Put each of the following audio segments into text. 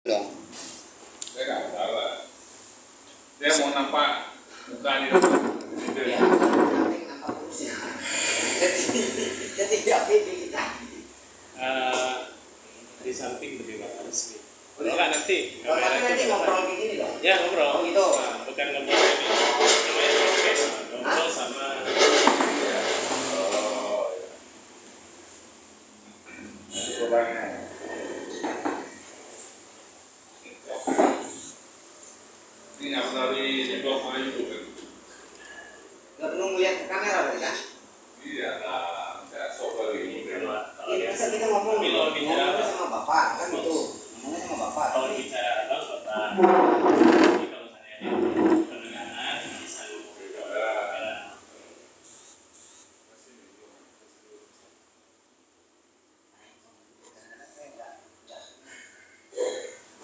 Dong. Saya nggak salah. Dia mau nampak mukanya gitu. Ya, nampak kurusnya. Jadi tidak pede kita. Di samping lebih resmi. Enggak nanti. Oh, tapi nanti ngobrol kayak gini dong. Ya ngobrol. Oh gitu. Nah, bukan ngobrol ini. Namanya podcast. Ngobrol sama. Oh, ya. Kurangnya. Ini nggak dari blog mana YouTube kan? Nggak perlu ngeliat ke kamera berarti kan? Iya lah, saya sobat ini. Ini bisa kita ngomong sama bapak kan gitu. Ngomongnya sama bapak. Kalau bicara abang bapak. Jadi kalau saya pendengaran bisa ngobrol.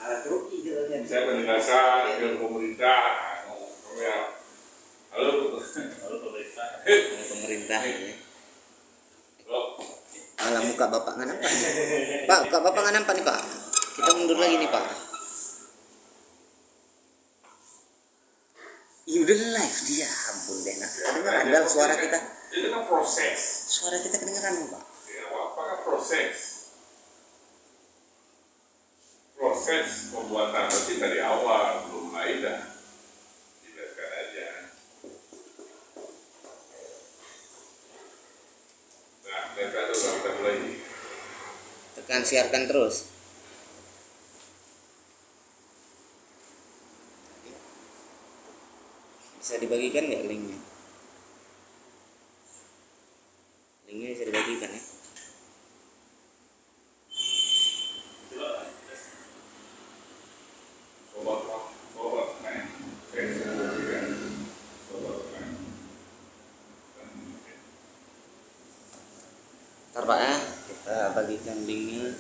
Malah grogi gitu kan. Saya penjelasan ke pemerintah. Ya. Halo. Lalu pemerintah. Pemerintah ini. Halo. Malah muka bapak nggak nampak. Pak, muka bapak nggak nampak nih pak. Kita mundur lagi nih pak. Ya udah live dia, ampun deh. Nah, kedengeran dalam suara kita. Itu kan proses. Suara kita kedengeran pak. Ya, apa kan proses? Proses pembuatan berarti dari awal belum mulai dah. Dibiarkan aja. Nah, mereka itu udah kita mulai. Tekan siarkan terus. Bisa dibagikan nggak linknya? Linknya bisa dibagikan ya? Ntar pak ya, kita bagikan linknya.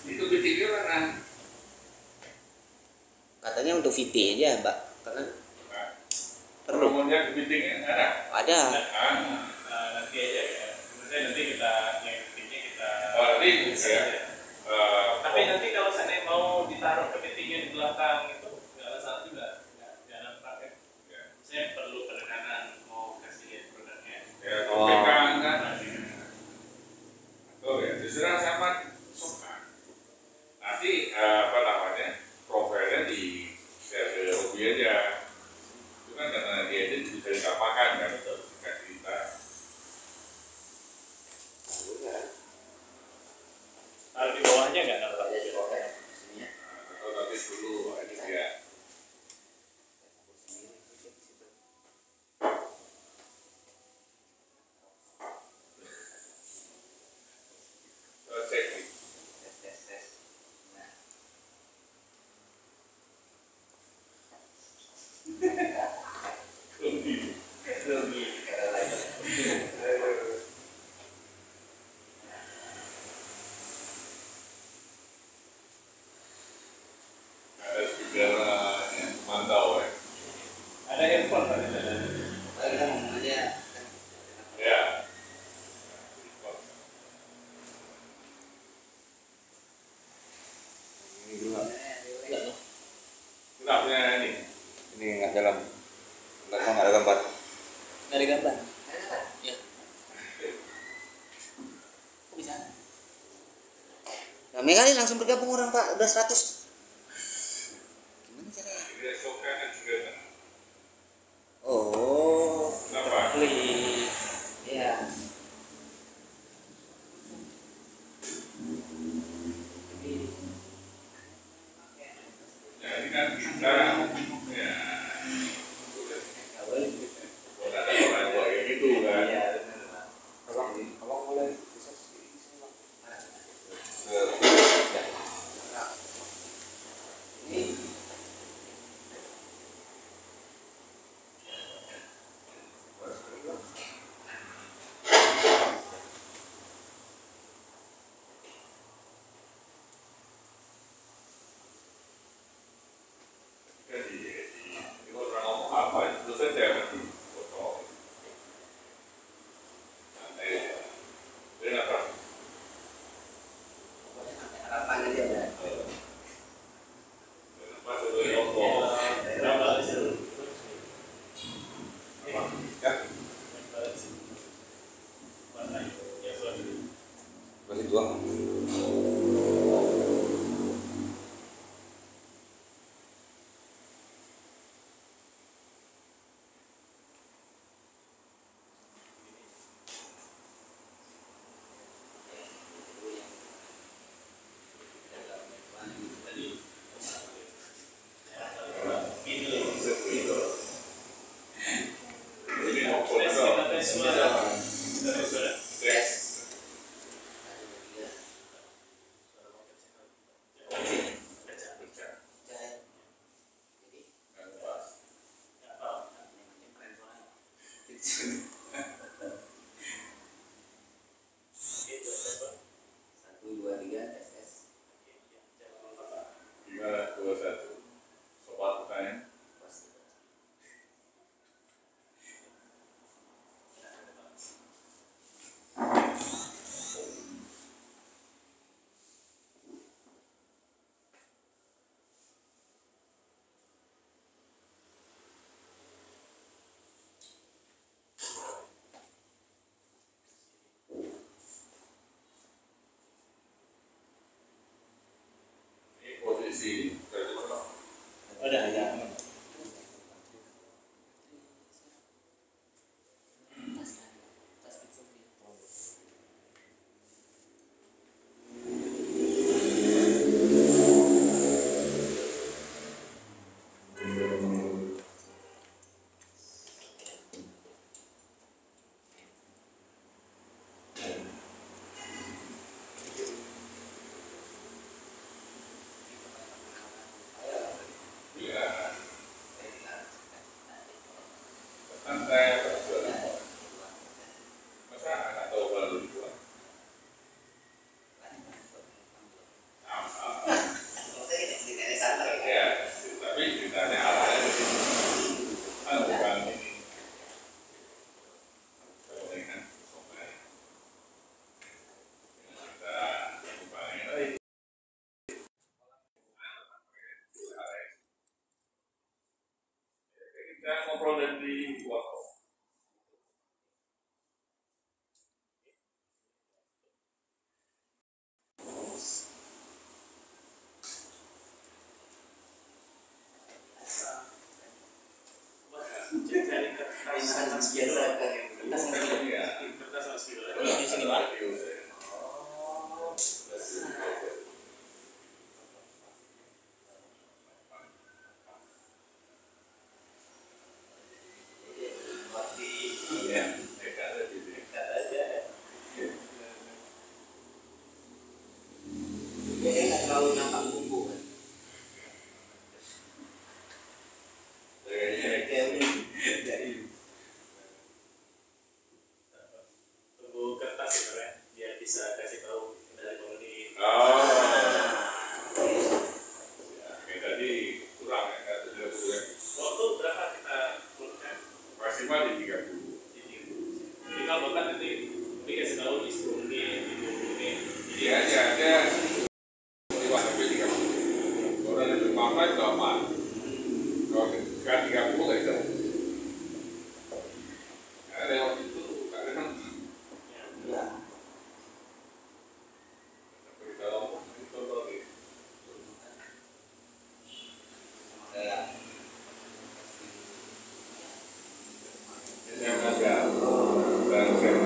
Itu video mana? Katanya untuk VT aja pak, karena perlu. Promonya ke meetingnya ada? Ada. Nanti aja ya. Maksudnya nanti kita yang meetingnya kita. Oh, nanti ya. Tapi nanti kalau saya mau ditaruh ke meetingnya di belakang itu nggak masalah juga. Nggak nampak ya. Saya perlu penekanan mau kasih lihat produknya. Ya, pegang kan. Oh ya, diserang sama suka. Nanti apa namanya profilnya di share ke hobi aja. Itu kan karena dia itu bisa ditapakan kan untuk kasih kita. Taruh di bawahnya nggak nampak? Di bawahnya. Atau nanti dulu ini dia. Cek nih. Ada speaker yang mantau ya. Ada earphone Pak di sana. Kita ngomong aja. Ya. Ini dulu. Kita punya ini. Ini nggak jalan. Nggak ada gambar. Nggak ada gambar. Ya. Bisa. Rame kali langsung bergabung orang pak, udah 100. Gimana caranya? Dia suka kan juga kan. Oh, Kenapa? klik. Ya. Jadi kan kita ya udah ada orang buat kayak gitu kan. Abang boleh bisa ini Jadi satu sobat bertanya pasti. Ini posisi Ada ya. ya santai masa nggak tahu kalau dibuat. Ya, tapi ceritanya awalnya dari kan bukan ini kepentingan software. Kita bukannya kita ngobrol dari luar. Cari kertas sama spidol. Iya. Kertas sama spidol. Di sini, Pak. Iya, mereka ada di sini. Biasanya nggak terlalu nampak bumbu kan. Tunggu kertas sebenarnya biar bisa kasih tahu dari penghuni. Kayak tadi kurang ya, nggak 30 ya. Waktu berapa kita keluarkan? Maksimal di 30. Jadi kalau bapak nanti dikasih tahu di 10 menit, di 20 menit. Iya aja, ada di WhatsApp 30. Kalau ada 15 itu aman. Kalau nggak 30 itu ada waktu itu kadang Ya. beritahu itu lagi. Kayak Yang ada dan saya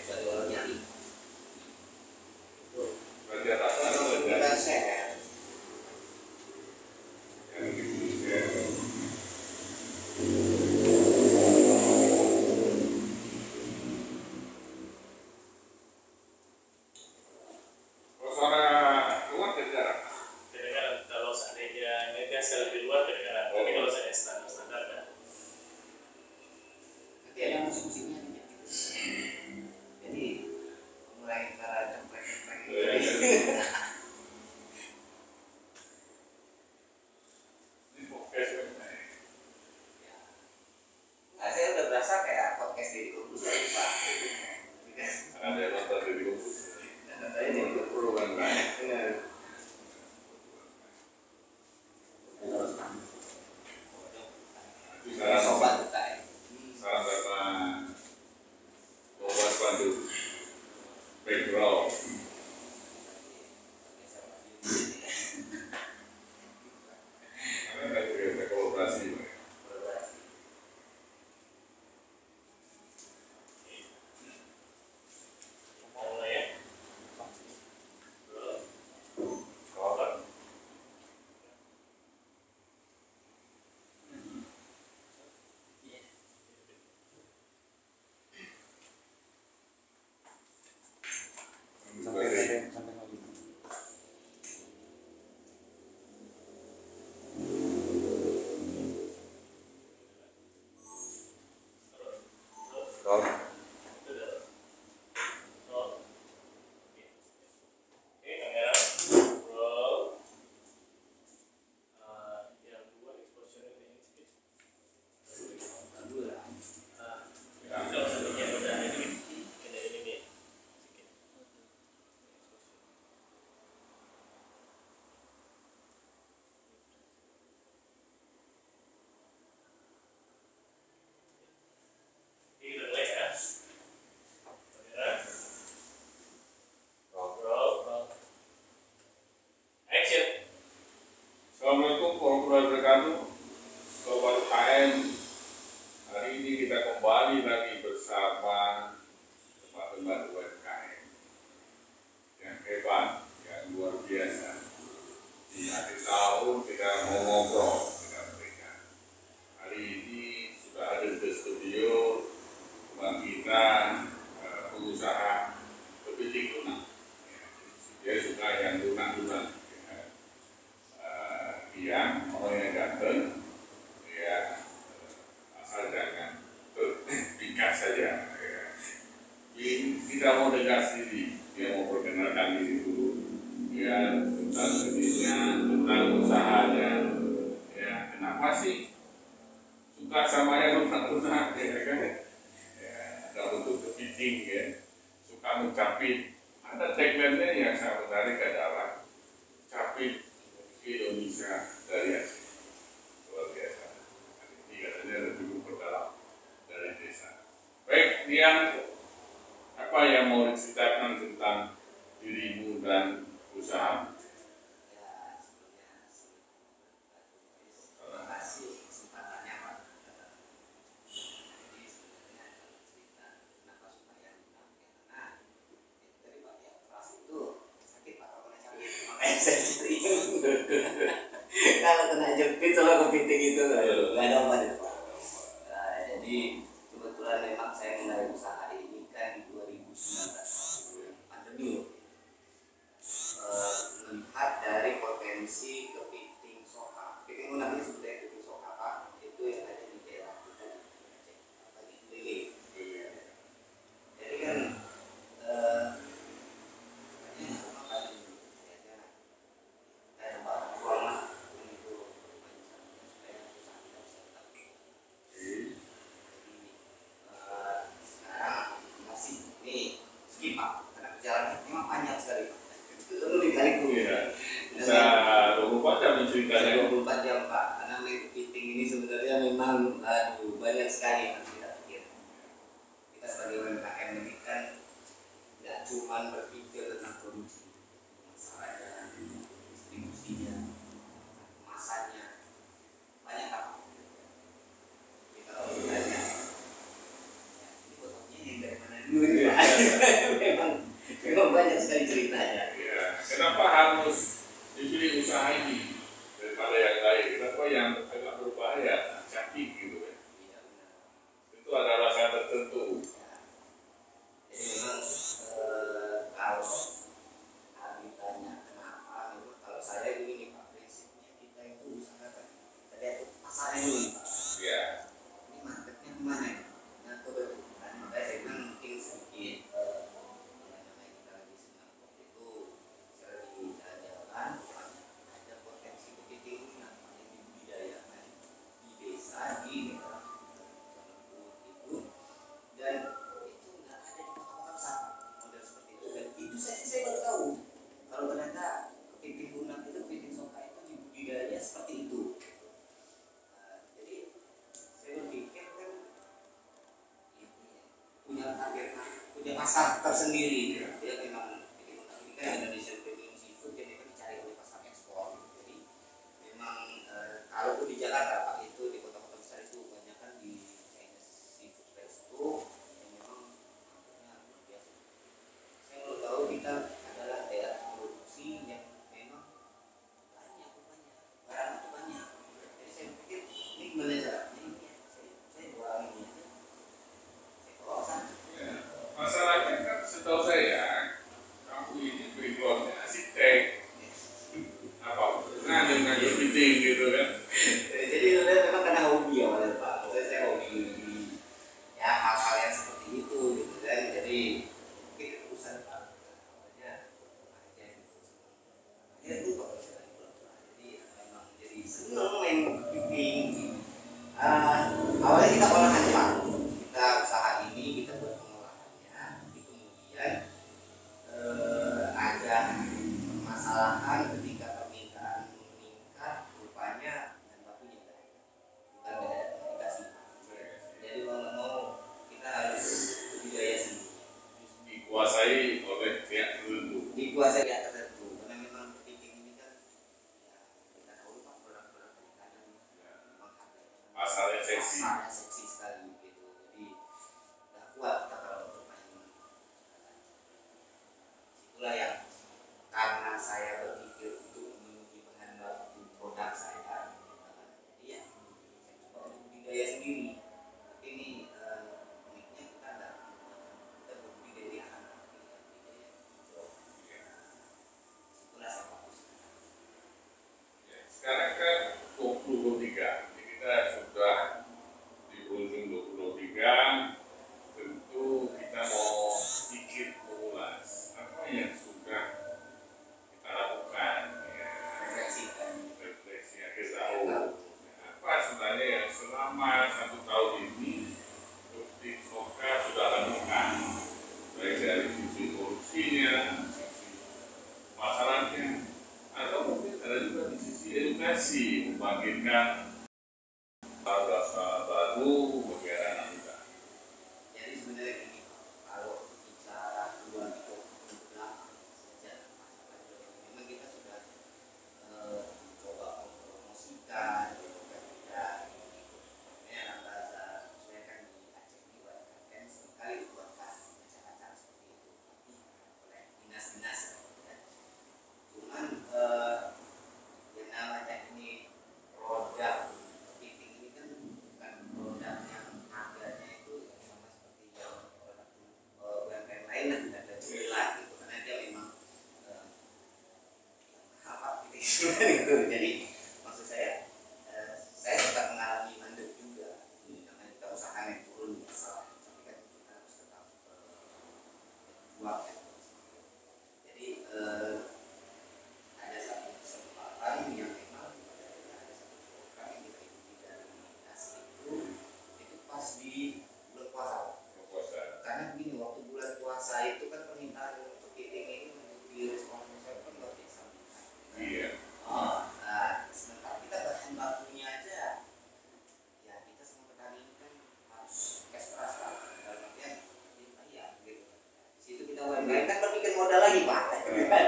dari orang nyari. berarti atasan ada Kita share. yang ya. Kalau suara luar kedengaran. Kedengaran kalau seandainya ngegas lebih luar kedengaran. Tapi kalau saya standar kan. Nanti ada musik-musiknya. Jadi mulai cara cempreng-cempreng. Ini podcast kan. Nah, saya udah berasa kayak podcast di Kubus lagi, Pak. Ada yang nonton di YouTube. Saya di Kubus. Perlu kan? Benar. Saran Sobat kita. saran karena membuat pandu background yang lunak-lunak, yang orang yang ganteng, ya asal jangan pikat saja. Ya. Kita mau tegas diri, dia mau perkenalkan diri dulu, ya tentang dirinya, tentang usahanya, ya kenapa sih suka sama yang lunak-lunak, ya kan? Ya, ada bentuk kepiting, ya, suka mencapit. Ada tagline-nya yang saya menarik adalah capit Indonesia dari Aceh. Luar biasa. Ini katanya lebih berdalam dari desa. Baik, Dian, apa yang mau diceritakan tentang dirimu dan usaha? Ya, sebelumnya terima kasih kesempatannya Pak. Jadi sebenarnya kalau cerita kenapa supaya lunak ya karena itu tadi Pak ya keras itu sakit Pak kalau kena sakit makanya saya sering kalau kena jepit sama kepiting itu nggak ada obat itu Pak. Nah, jadi kebetulan memang saya mulai usaha ini kan di 2019 pandemi loh. Melihat dari potensi kepiting soka. Kepiting lunak ini sebetulnya kepiting soka Pak, itu yang ada di daerah kita di Aceh, apalagi lele. Jadi kan katanya sama kan saya coba buang lah itu supaya usaha kita bisa tetap. Jadi sekarang masih nih skip Pak, karena perjalanan memang panjang sekali Pak. Itu perlu ditarik dulu Ya, bisa 24 jam menceritanya. 24 jam Pak, karena main kepiting ini sebenarnya memang aduh banyak sekali yang harus kita pikir. Kita sebagai UMKM ini kan nggak cuma berpikir tentang produksi, masalahnya, distribusinya, masanya, banyak Pak. Jadi kalau ditanya, ya, ini potongnya yang dari mana dulu ini Pak? memang banyak sekali ceritanya. Ya, kenapa harus dipilih usaha ini daripada yang lain? Kenapa yang agak berbahaya, cantik gitu kan? Iya benar. Itu ada rasa tertentu. Jadi memang kalau ditanya kenapa, memang kalau saya begini Pak, prinsipnya kita itu usahakan kita lihat pasarnya dulu nih, Pak. Ya, Ini marketnya kemana ya? Nah kebetulan makanya saya bilang mungkin sedikit yang namanya kita lagi senang waktu itu saya lagi jalan-jalan ada potensi kepiting lunak yang dibudidayakan di desa di daerah Lembut itu dan itu nggak ada di kota-kota besar model seperti itu dan itu saya baru tahu kalau ternyata kepiting lunak itu kepiting soka itu dibudidaya seperti itu. Jadi saya berpikir kan ini punya target punya pasar tersendiri ya memang kepiting lunak ini kan Indonesian Premium Seafood jadi kan dicari oleh pasar ekspor jadi memang kalaupun di Jakarta Pak itu di kota-kota besar itu banyak kan di Chinese Seafood Resto yang memang marketnya luar biasa. Saya mau tahu kita adalah daerah produksi yang memang banyak rupanya barang itu banyak. Jadi saya pikir ini gimana caranya ini ya saya jual ini aja saya bawa sana. ya. Masalahnya kan setahu saya kamu ini backgroundnya arsitek apa dengan kepiting gitu kan? Jadi sebenarnya memang karena hobi awalnya Pak. Maksudnya saya hobi ya hal-hal yang seperti itu gitu kan. Jadi mungkin keterusan Pak. Makanya aja gitu. Ya lupa kalau saya lagi pulang. Jadi memang jadi seneng main kepiting. Awalnya kita olahan Pak. Kita usaha ini kita buat pengolahannya. Tapi kemudian ada permasalahan ketika permintaan meningkat rupanya dan bakunya bukan beda ada komunikasi jadi mau nggak mau kita harus budidaya sendiri Dikuasai oleh pihak tertentu. dikuasai pihak tertentu karena memang kepiting ini kan ya kita tahu Pak produk-produk perikanan memang harganya Pasarnya seksi. pasarnya seksi sekali gitu jadi nggak kuat kita kalau untuk main itulah yang karena saya berpikir untuk memenuhi bahan baku produk saya jadi ya saya coba untuk budidaya sendiri tapi ini uniknya kita nggak kita berbudidaya di anak kita budidaya hijau potensi membangkitkan rasa baru bagi anak muda. Jadi sebenarnya gini, kalau bicara peluang itu belakang saja masalah itu, memang kita sudah coba mempromosikan gitu kan, ya bahasa saya kan di Aceh ini kan sekali dibuatkan acara-acara seperti itu oleh dinas-dinas ya. Cuman yang namanya ini produk kepiting ini kan bukan produk yang harganya itu sama seperti yang produk UMKM lain dan tidak ada jumlah gitu, karena dia memang apa gitu. Jadi maksud saya tetap mengalami mandek juga, karena kita usaha yang turun biasa, tapi kan kita harus tetap berjuang ya. Jadi ada satu kesempatan yang memang ada satu program yang kita ikuti dari dinas itu pas di bulan puasa. Karena begini, waktu bulan puasa itu kan permintaan kepiting ini di restoran saya kan luar biasa. Iya. Nah, sementara kita bahan bakunya aja, ya kita sama petani ini kan harus cash keras lah. Dalam artian, ya gitu. Di situ kita UMKM kan berpikir modal lagi pak,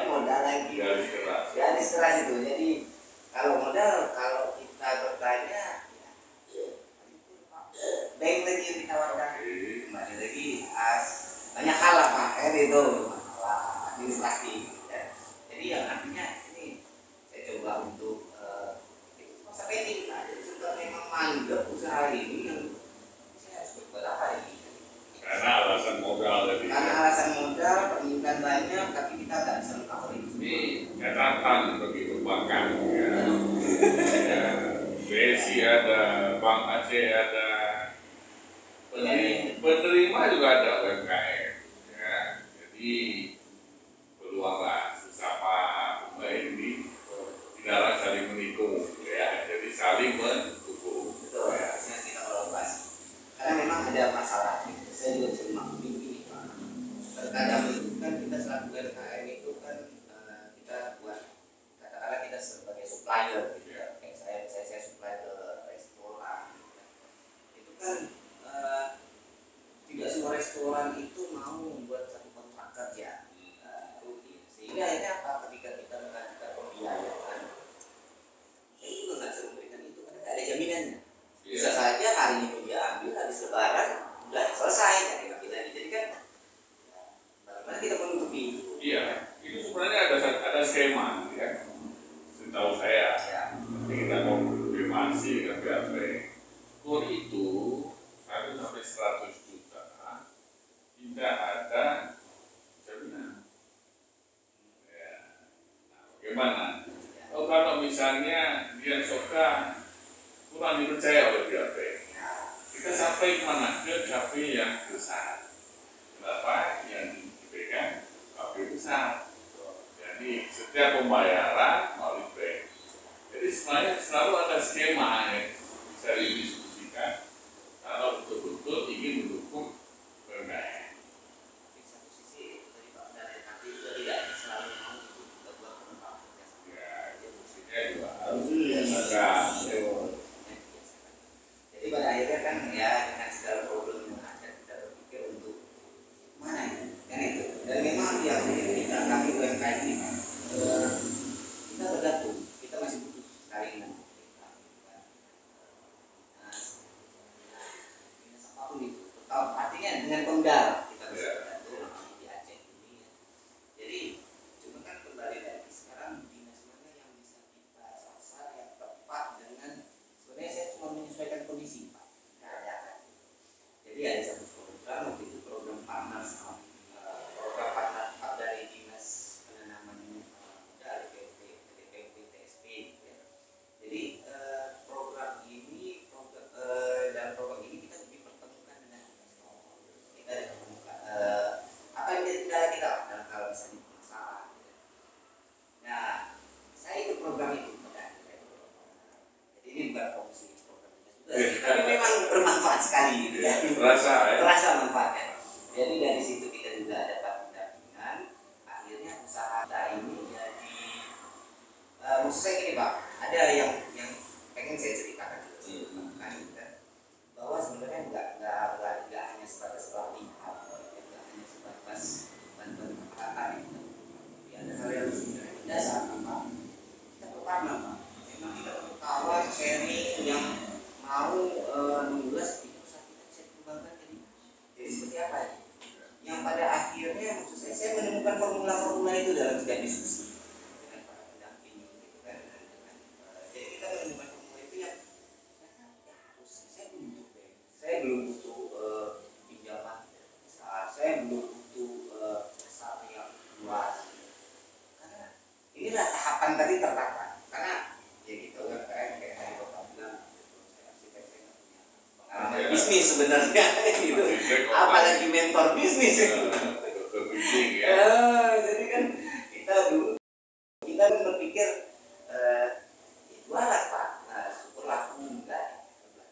modal lagi. Garis keras itu. Jadi kalau modal, kalau kita bertanya, ya baik lagi yang ditawarkan, kembali lagi banyak hal lah pak, kan itu masalah administratif. Ya. Jadi yang artinya ini saya coba untuk masa pending. Nah, jadi sudah memang mandek usaha ini yang saya harus berbuat apa ini? Karena alasan modal tadi. Karena alasan modal, permintaan banyak, tapi kita nggak bisa mengcover itu. Ini catatan bagi perbankan ya. Ya, BSI ada, Bank Aceh ada, penerima juga ada UMKM ya. Jadi peluanglah sesama pemain ini tidaklah saling menikung ya. Jadi saling mendukung. Betul, harusnya kita kolaborasi. Karena memang ada masalah. Saya juga cermat begini Pak. Terkadang itu kan kita selaku UMKM itu kan kita buat, katakanlah kita sebagai supplier gitu ya. Kayak saya supply ke restoran gitu ya. Itu kan tidak semua restoran itu mau membuat satu kontrak kerja rutin. Sehingga akhirnya apa, ketika kita mengajukan pembiayaan, saya juga nggak bisa memberikan itu karena nggak ada jaminannya. Bisa saja hari ini dia ambil, habis lebaran udah selesai kan lagi. Jadi kan bagaimana kita menutupi itu? Iya, itu sebenarnya ada skema ya. Setahu saya, nanti kita mau konfirmasi dengan PAP. Kur itu 1 sampai 100 juta tidak ada jaminan. Ya. Nah, bagaimana? Kalau misalnya dia suka kurang dipercaya oleh PAP, kita sampai kemana? Ke KP yang besar. Kenapa? Yang dipegang KP besar. Jadi setiap pembayaran melalui bank. Jadi sebenarnya selalu ada skema yang bisa didiskusikan kalau betul-betul ingin mendukung UMKM. Di satu sisi dari Pak dari nanti juga tidak selalu mau untuk kita buat kontrak kerjasama. Ya, diskusinya juga harus dibiasakan. Jadi pada akhirnya kan ya dengan segala problem yang ada kita berpikir untuk mana ini, kan itu. Dan memang yang kita kami UMKM ini kita bergantung, kita masih butuh saringan. Apapun itu, artinya dengan pemdal kita bisa bergantung di Aceh ini. Ya. Jadi cuma kan kembali lagi sekarang dinas mana yang bisa kita sasar yang tepat dengan, sebenarnya saya cuma menyesuaikan kondisi Pak, keadaan. Jadi ada satu program waktu itu, program partner dari dinas penanaman modal PPP TSP ya. Jadi program ini dalam program ini kita dipertemukan dengan investor. Kita dipertemukan apa yang menjadi kendala kita dalam hal misalnya pemasaran. Nah, saya ikut program itu. Jadi ini bukan fungsi programnya juga, tapi memang bermanfaat sekali gitu ya. Terasa manfaatnya. Jadi dari situ kita juga dapat pendampingan. Akhirnya usaha kita ini jadi maksud saya gini Pak, ada yang pengen saya ceritakan juga kan, bahwa sebenarnya nggak hanya sebatas pelatihan, nggak hanya sebatas bantuan peralatan itu, tapi ada hal yang sebenarnya dasar apa kita pertama Pak, memang kita perlu kawan sharing yang mau mengulas itu usaha kita bisa dikembangkan jadi seperti apa ya? Yang pada akhirnya maksud saya menemukan formula-formula itu dalam setiap diskusi dengan para pendamping gitu kan, jadi kita menemukan formula itu yang harus saya belum butuh pinjaman besar, saya belum butuh besar yang luas, karena inilah tahapan tadi tertata, karena ya gitu kan kayak tadi Bapak bilang saya arsitek, saya nggak punya pengalaman bisnis sebenarnya gitu, apalagi mentor bisnis jadi kan kita kan berpikir jualan Pak, syukurlah enggak,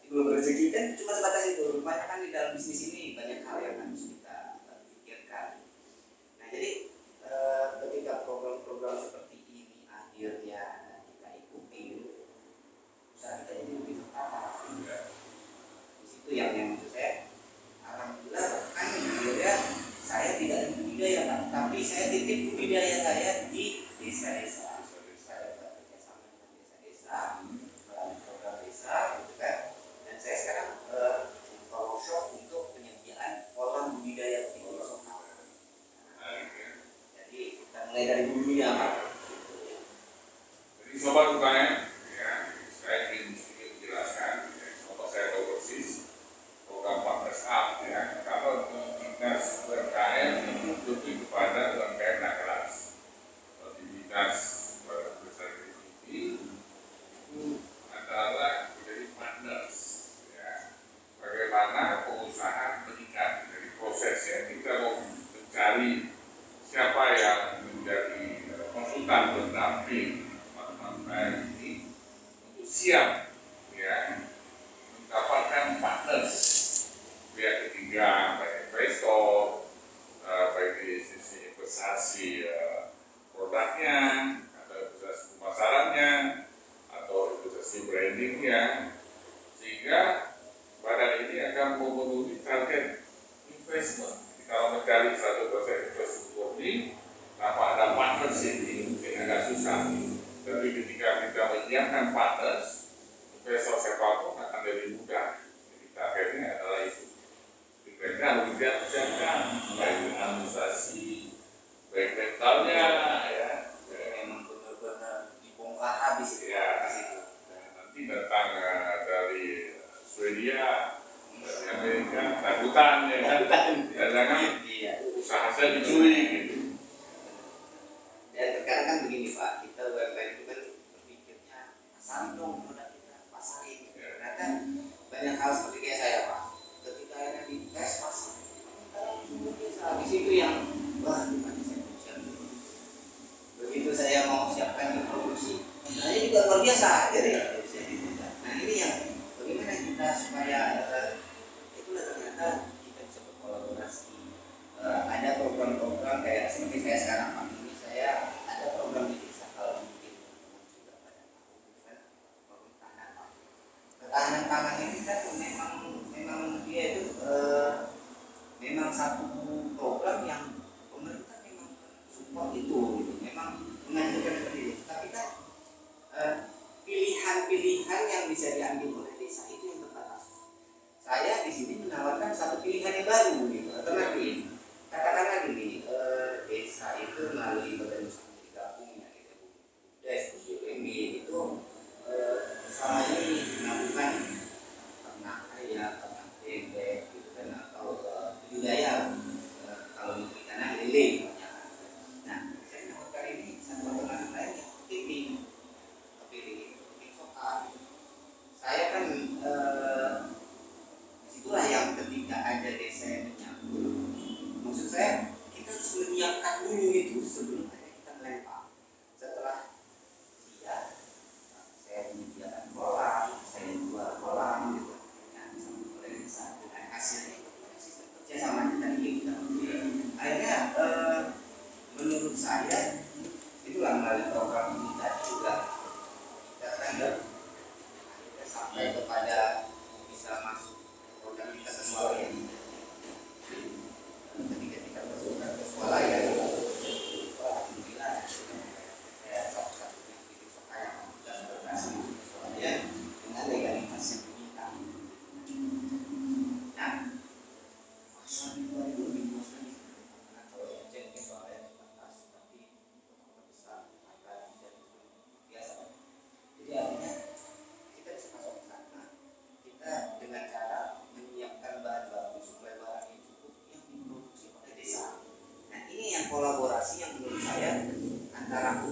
belum rezeki kan cuma sebatas itu. Rupanya kan di dalam bisnis ini banyak hal yang harus kita pikirkan. Nah jadi ketika program-program seperti ini akhirnya kita ikuti, usaha kita jadi lebih tertata. Di situ yang maksud saya, alhamdulillah kan akhirnya saya tidak di budidaya Pak, tapi saya titip budidaya saya di desa-desa. Saya bekerja sama dengan desa-desa melalui program desa gitu kan. Dan saya sekarang workshop untuk penyediaan kolam budidaya penyu lokal. Jadi kita mulai dari hulunya Pak. Jadi sobat UKM, ya, saya ingin sedikit menjelaskan, sobat saya tahu persis program Partners Up, ya, kalau aktivitas UMKM itu lebih kepada UMKM naik kelas. Aktivitas besar ini itu adalah menjadi partners, ya. Bagaimana pengusaha meningkat, dari prosesnya kita mau mencari siapa yang menjadi konsultan pendamping UMKM ini untuk siap, ya, mendapatkan partners pihak ketiga, baik investor, baik di sisi investasi produknya, atau investasi pemasarannya, atau investasi brandingnya, sehingga badan ini akan memenuhi target investment. Kalau mencari 1% infrastruktur ini tanpa ada partnership ini mungkin agak susah. Tapi ketika kita menyiapkan partners, investor siapapun akan lebih mudah. Jadi targetnya adalah itu. Mereka harus disiapkan baik administrasi, baik mentalnya, ya, Memang benar-benar dibongkar habis ya. di situ. Nanti datang dari Swedia, dari Amerika, takutan, ya kan? Jangan Iya. usaha saya dicuri gitu. Dan sekarang kan begini Pak, kita UMKM itu kan berpikirnya pasarin dong produk kita, pasarin. Ternyata banyak hal seperti kayak saya Pak, ketika ada di tes pasar, di situ yang wah bukan saya bisa. Begitu saya mau siapkan di produksi, saya juga luar biasa. Jadi nah ini yang bagaimana kita supaya itulah ternyata kita bisa berkolaborasi. Ada program-program kayak seperti saya sekarang Pak, ini saya ada program di desa, kalau mungkin teman-teman sudah pada tahu kan, program ketahanan pangan. Ketahanan pangan ini kan memang dia itu memang satu program yang pemerintah memang support itu gitu. Memang menganjurkan seperti itu, tapi kan pilihan-pilihan yang bisa diambil oleh desa itu yang terbatas. Saya di sini menawarkan satu pilihan yang baru gitu, alternatif. Katakanlah gini, desa itu melalui badan usaha digabung ya, gitu, BUMD itu selama ini melakukan ternak ayam, ternak bebek, gitu kan, atau budidaya kalau di tanah lele. Nah, saya menawarkan ini satu alternatif lain yang kepilih sokar. Saya kan disitulah yang ketika ada desa yang menyambut. Maksud saya kita harus menyiapkan dulu itu sebelum kita melempar. Setelah siap, saya menyediakan kolam, saya jual kolam gitu. Nah, bisa mulai desa dengan hasilnya itu sistem kerjasama kita kita. Akhirnya menurut saya itulah melalui program ini tadi juga kita kan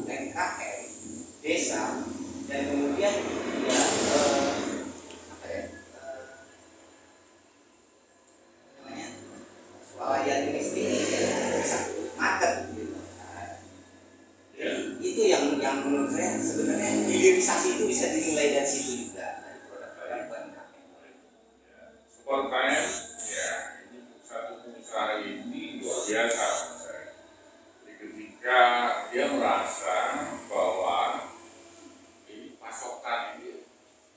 UMKM desa dan kemudian ya apa ya namanya swalayan ini sendiri ya bisa market gitu. Ya. Itu yang menurut saya sebenarnya hilirisasi itu bisa dinilai dari situ juga dari produk-produk UMKM. Supportime ya ini satu pengusaha ini luar biasa menurut saya. Jadi ketika dia merasa bahwa ini pasokan ini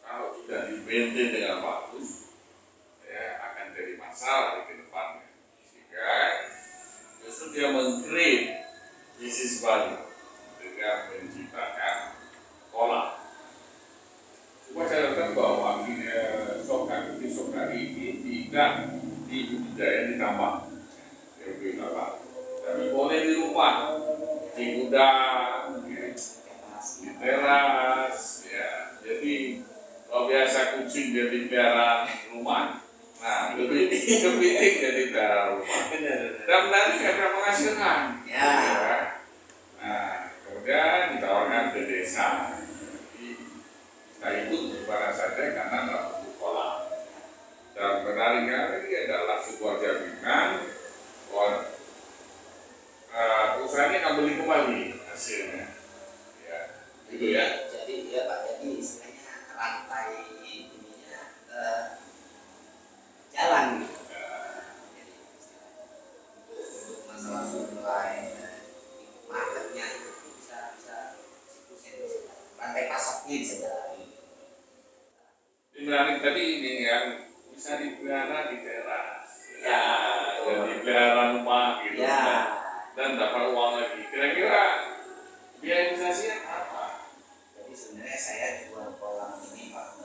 kalau tidak di-maintain dengan bagus ya akan jadi masalah di depannya, sehingga justru dia meng-create bisnis baru dengan menciptakan pola. Cuma catatan bahwa sokan ini tidak dibudidaya di tambang, tapi boleh di rumah, di gudang, ya, di teras, ya. Jadi kalau biasa kucing jadi pelihara rumah, nah kepiting jadi pelihara rumah. Dan nanti karena menghasilkan. Ya. Nah, kemudian ditawarkan ke desa. Nah itu dimana saja karena nggak butuh pola. Dan menariknya ini adalah sebuah jaminan bahwa usahanya akan beli kembali hasilnya. Ya, gitu ya. Jadi ya Pak, jadi istilahnya rantai ininya jalan gitu. Jadi istilahnya untuk masalah supply marketnya itu bisa siklus rantai pasoknya bisa jalan. Ini menarik tadi ini yang bisa dipelihara di teras, Ya, jadi pelihara rumah gitu, ya. dan dapat uang lagi. Kira-kira biaya investasinya apa? Jadi sebenarnya saya jual kolam ini Pak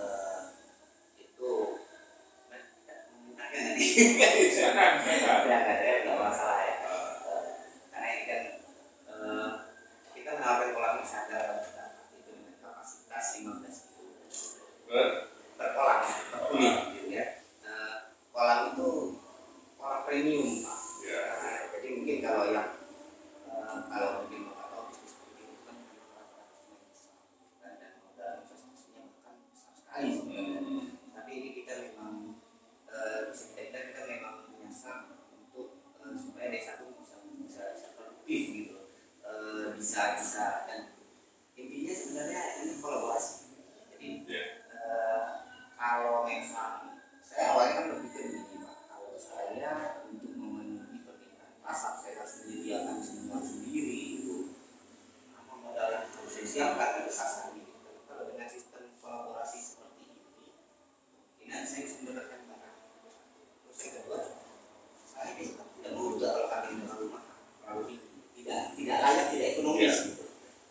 itu menggunakan nanti. Silakan. Ya nggak masalah ya. Karena ini kan kita menawarkan kolam yang sadar itu dengan kapasitas 15 kilo per kolam per unit gitu ya. Kolam itu kolam premium Pak. Ya. Nah, jadi mungkin kalau yang kalau mungkin Bapak tahu bisnis seperti itu kan dan modal investasinya bahkan besar sekali sebenarnya. Tapi ini kita memang kita memang menyasar untuk supaya desa itu bisa produktif gitu, bisa dan intinya sebenarnya ini kolaborasi. Jadi kalau memang saya awalnya kan berpikir begini Pak, kalau saya untuk memenuhi permintaan pasar saya harus menyediakan semua sendiri itu modal yang harus saya siapkan dari pasar ini. Kalau dengan sistem kolaborasi seperti ini mungkin saya bisa mendapatkan barang. Terus yang kedua saya bisa tidak mau juga kalau kami terlalu mahal, terlalu tinggi, tidak layak, tidak ekonomis gitu.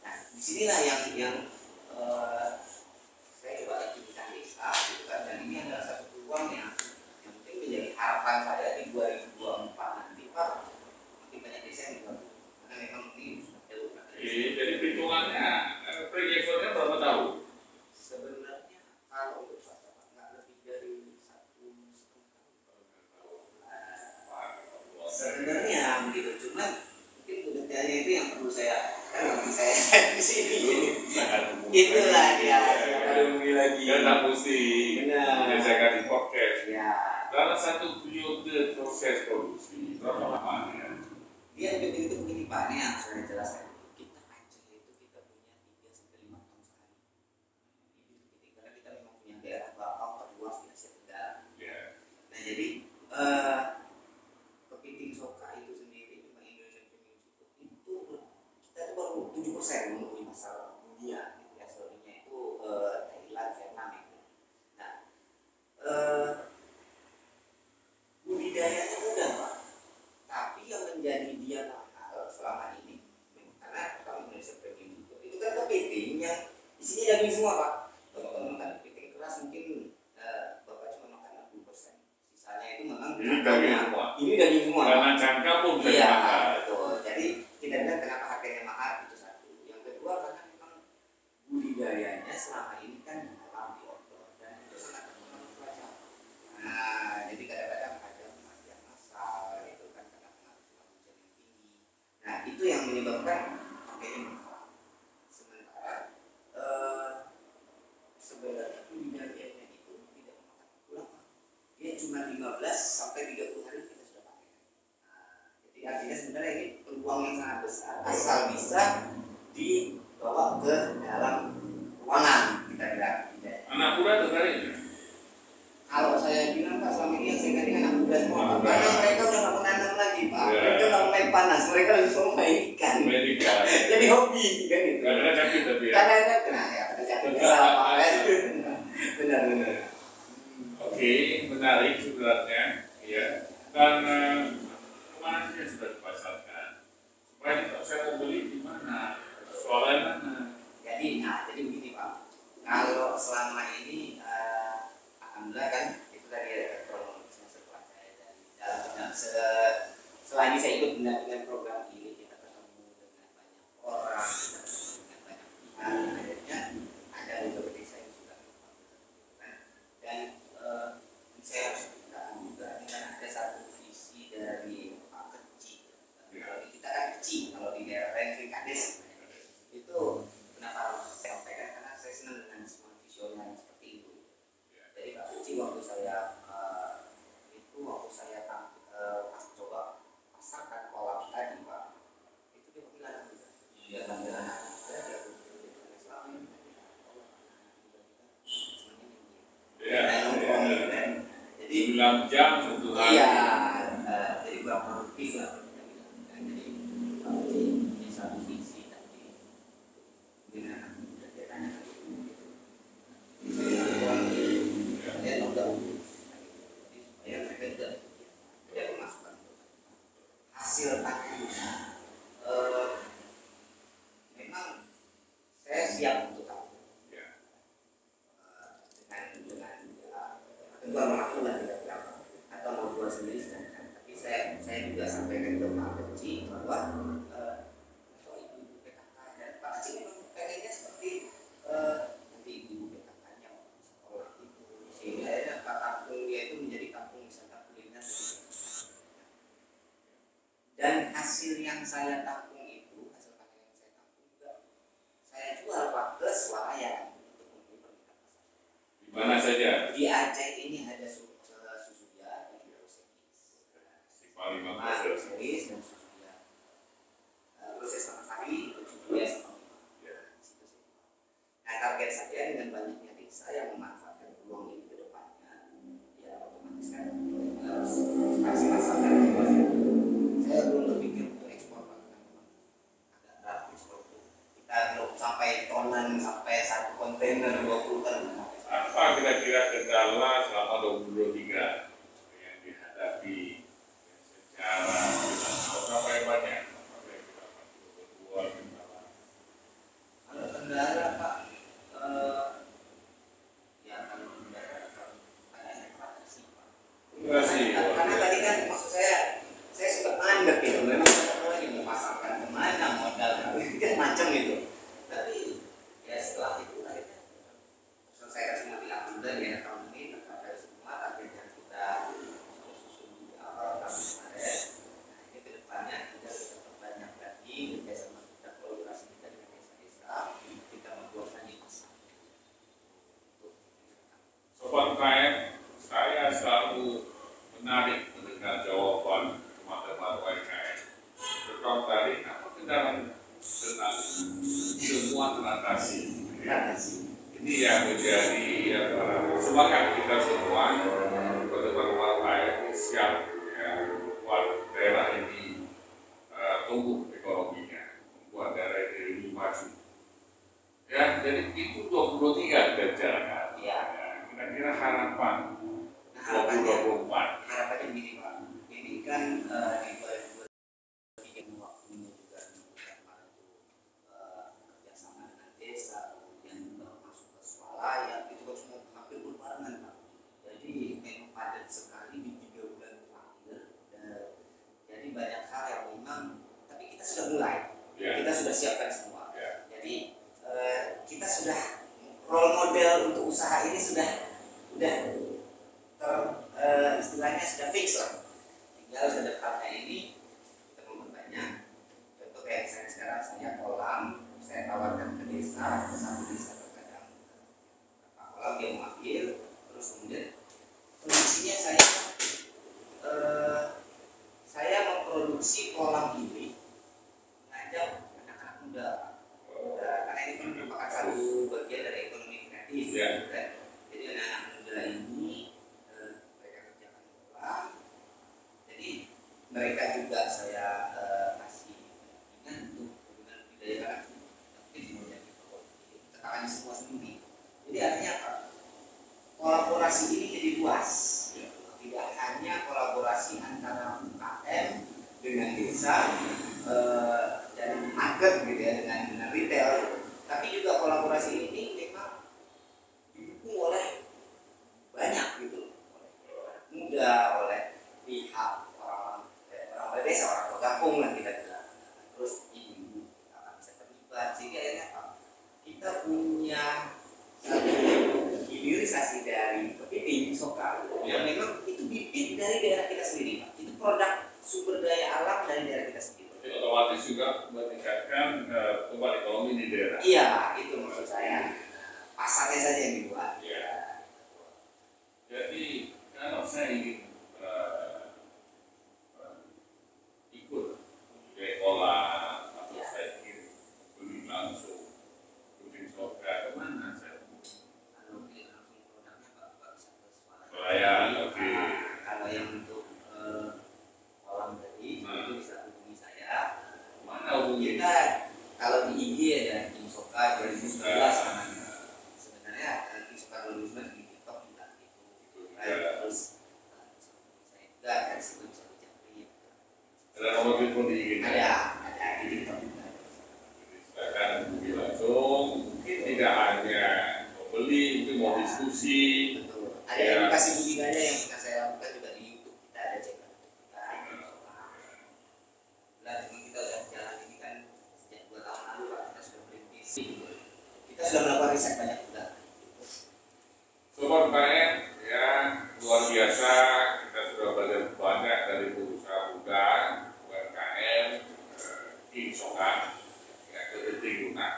Nah disinilah yang saya coba aktivitas desa gitu kan, dan ini adalah satu peluang yang mungkin menjadi harapan saya di 2024 nanti Pak, makin banyak desa yang bergabung karena memang ini sudah jauh. Jadi perhitungannya proyeksinya berapa tahun? Sebenarnya kalau untuk swasta Pak nggak lebih dari 1,5 tahun. Sebenarnya begitu, cuman mungkin detailnya itu yang perlu saya di sini. Itulah dia hubungi lagi. Kan tak mesti. Benar. Saya kasih podcast. Ya. Dalam satu periode proses produksi berapa lamanya? Dia begitu begini Pak, ini yang saya jelaskan. Kita Aceh itu kita punya 3 sampai 5 ton sehari. Karena kita memang punya daerah bakau terluas di Asia Tenggara. Nah jadi kepiting soka itu sendiri memang Indonesian Premium Seafood itu kita itu baru 7% memenuhi pasar dunia gitu ya, selebihnya itu Thailand, Vietnam itu. Nah budidayanya mudah Pak, tapi yang menjadi dia mahal selama ini karena kalau Indonesia Premium Seafood itu kan kepiting yang di sini daging semua Pak. Kalau makan kepiting keras mungkin Bapak cuma makan 60%, sisanya itu memang Ini daging semua. Ini daging semua. Karena cangka pun Iya, jadi mahal. betul. Jadi tidak ada kenapa harganya mahal, itu satu. Yang kedua karena memang budidayanya selama ini kan di alam di outdoor dan itu sangat terkenal cuaca. Nah, jadi kadang-kadang ada kematian massal itu kan karena pengaruh curah hujan yang tinggi. Nah, itu yang menyebabkan harganya mahal. 15 sampai 30 hari kita sudah pakai. Jadi artinya sebenarnya ini peluang yang sangat besar asal bisa dibawa ke dalam ruangan kita bilang. Anak muda tertarik nggak? Kalau saya bilang Pak, selama ini yang saya ganti anak muda semua Pak, karena mereka udah nggak menanam lagi Pak, mereka nggak main panas, mereka lebih suka main ikan. Jadi hobi kan gitu. Kadang-kadang sakit tapi ya. Kadang-kadang ya, salah Pak. Benar. Oke, menarik sebenarnya, ya. Dan kemarin saya sudah dipasarkan. Supaya kalau saya mau beli di mana? Soalnya mana? Jadi begini Pak, kalau selama ini alhamdulillah kan itu tadi ada kronologisnya setelah saya dari dalam selagi saya ikut dengan program ini kita ketemu dengan banyak orang, kita ketemu dengan banyak pihak, akhirnya ada beberapa desa yang sudah kan, dan saya harus ceritakan juga ini kan ada satu visi dari Pak Kecil. Kalau kita kan kecil, kalau di daerah lain Kades itu kenapa harus saya sampaikan karena saya senang dengan semua visioner seperti itu. Jadi Pak Kecil waktu saya pas coba pasarkan kolam tadi Pak, itu dia panggil anak muda. Dia panggil anak muda, dia selama ini jadi 9 jam satu hari. iya, jadi kurang produktif lah. Jadi ini satu visi tadi dengan anak muda dia tanya dia udah supaya mereka juga ada pemasukan hasil tadinya memang saya siap untuk tahu dengan kedua orang tua tidak berapa atau mau jual sendiri sedangkan tapi saya juga sampaikan ke Pak Kecil bahwa kalau ibu PKK dan Pak Kecil memang pengennya seperti nanti ibu PKK-nya sekolah itu sehingga akhirnya Pak kampung dia itu menjadi kampung wisata kuliner dan hasil yang saya tampung itu hasil panen yang saya tampung juga saya jual Pak ke swalayan untuk membeli permintaan pasar. Di mana saja? Di Aceh ini ada Susudia dan Rosekis. Paling Rosekis dan Susudia. Proses sama kali itu Susudia sama Nah target saya dengan banyaknya desa yang memanfaatkan peluang ini ke depannya, ya otomatis kan harus ekspansi pasar dan saya belum berpikir untuk ekspor karena memang agak berat ekspor itu. Kita belum sampai tonan sampai 1 kontainer 20 ton. Apa kira-kira kendala selama 2023 yang dihadapi secara apa yang banyak? Kalau kendala Pak, ya kalau kendala ada ekspektasi Pak. Enggak sih. Karena tadi kan maksud saya suka mandek gitu. Memang saya lagi mau pasarkan kemana modal kan macam itu. Tapi ya setelah itu akhirnya selesaikan semua di alhamdulillah ya tahun ini tercapai semua target yang kita susun di awal tahun kemarin. Nah ini kedepannya kita sudah perbanyak lagi kerjasama kita kolaborasi kita dengan desa-desa kita membuat lagi pasar. Sobat UKM, saya selalu menarik mendengar jawaban teman-teman UKM. Seperti tadi, apa kendala tenang semua teratasi. Ini yang menjadi semangat kita semua, teman-teman UKM siap ya, membuat daerah ini tumbuh ekonominya, membuat daerah ini lebih maju. Ya, jadi itu 2023 kita bicarakan. Ya. Kira-kira harapan Harapannya 2024. harapannya begini Pak, ini kan di 2023 waktunya juga kemarin itu kerjasama dengan desa, kemudian masuk ke swalayan itu kan semua hampir berbarengan Pak. Jadi memang padat sekali di 3 bulan terakhir. Jadi banyak hal yang memang, tapi kita sudah mulai, kita sudah siapkan semua. Jadi kita sudah role model untuk usaha ini sudah istilahnya sudah fix lah. Tinggal kedepannya ini kita memperbanyak. Contoh kayak saya sekarang saya kolam, saya tawarkan ke desa, ke satu desa terkadang kolam dia mau ambil, terus kemudian kondisinya saya Ya. Jadi anak-anak muda ini mereka kerjakan pulang. Jadi mereka juga saya kasih bimbingan untuk hubungan budaya karakter. Tapi kemudian tekanannya semua sendiri. Jadi artinya apa? Kolaborasi ini jadi luas. Tidak hanya kolaborasi antara UKM dengan desa dan market gitu ya, dengan retail, tapi juga kolaborasi ini memang didukung oleh banyak gitu, oleh muda, oleh pihak orang desa, orang bergabung lah kita bilang, terus ibu akan bisa terlibat, sehingga akhirnya apa? Kita punya satu hilirisasi dari kepiting sokal yang memang itu bibit dari daerah kita sendiri, Pak. Itu produk sumber daya alam dari daerah kita sendiri. Jadi otomatis juga meningkatkan tumbuhan ekonomi di daerah. Iya, itu maksud saya. Pasarnya saja yang dibuat. Ya. Jadi kalau saya ingin ikut sekolah atau saya ingin beli langsung kucing soga kemana saya? Kalau beli langsung produknya Pak bisa ke Swalayan. Swalayan, oke. Kalau yang untuk kolam tadi itu bisa hubungi saya. Mana hubungi? Kita kalau di IG ada King Soka 2019 namanya. Sebenarnya King Soka 2019 di TikTok juga gitu. Terus saya juga dari situ bisa dicari. Ada nomor telepon di IG? Ada di TikTok juga. Silakan hubungi langsung. Mungkin tidak hanya membeli, mungkin mau diskusi. Betul. Ada edukasi budidaya yang pernah saya lakukan juga di YouTube. Kita ada channel. Kita udah jalan ini kan sejak 2 tahun lalu Pak, kita sudah berintis. Kita sudah melakukan riset banyak juga. Sobat UKM ya luar biasa, kita sudah belajar banyak dari pengusaha muda UMKM King Soka ya, kepiting lunak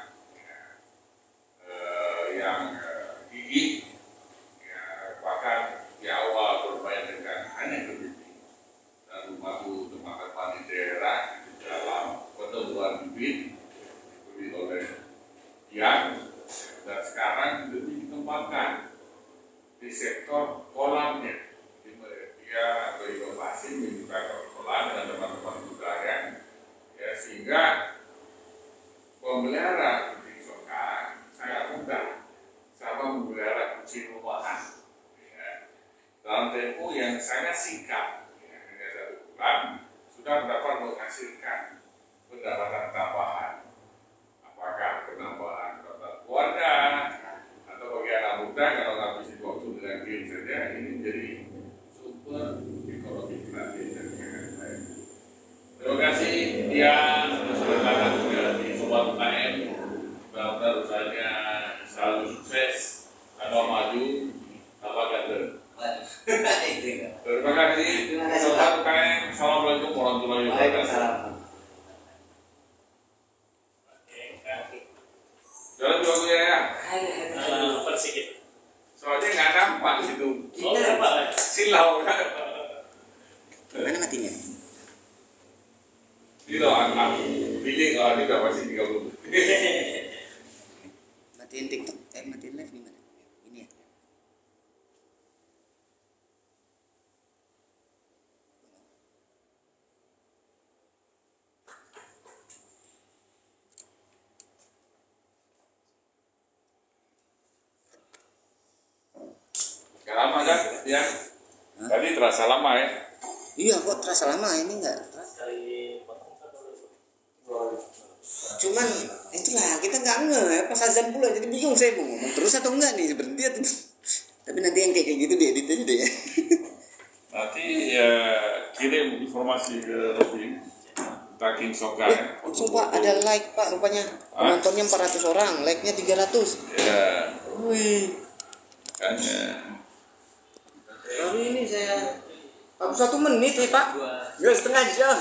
yang gigih ya, bahkan di awal bermain dengan hanya kepiting dan rumahku teman-teman di daerah di dalam pertemuan bibit dibeli oleh Yang dan sekarang lebih dikembangkan di sektor kolamnya. Dia berinovasi membuka kolam dengan teman-teman budaya ya, sehingga memelihara kucing soka sangat mudah sama memelihara kucing rumahan ya. Dalam tempo yang sangat singkat ya, hanya 1 bulan sudah dapat menghasilkan pendapatan tambahan, apakah penambahan keluarga atau bagi anak muda kalau ngabisin waktu dengan game saja, ini menjadi sumber ekonomi kreatif dan sangat baik. Terima kasih dia sudah datang di Sobat UKM. Mudah-mudahan usahanya selalu sukses atau maju tanpa ganteng. Terima kasih Sobat UKM. Assalamualaikum warahmatullahi wabarakatuh. Jalan dua ya. Persikit. Soalnya nggak nampak di situ. Oh, nampak. Silau kan. Mana matinya? Ini loh anak. Pilih kalau ini udah pasti 30. Matiin TikTok, matiin live gimana? Ini ya. Gak lama kan? Ya. Tadi terasa lama ya. Iya kok terasa lama ini enggak. Sekali potong satu. Cuman itulah kita nggak nge pas azan pula jadi bingung saya mau ngomong terus atau enggak nih berhenti atau tapi nanti yang kayak gitu diedit aja deh ya. Nanti ya kirim informasi ke Robin Taking Soka ya. Sumpah ada like Pak rupanya penontonnya 400 orang, like-nya 300. Ya. Wih. Kan ya. Baru ini saya 41 menit nih Pak. Ya setengah jam.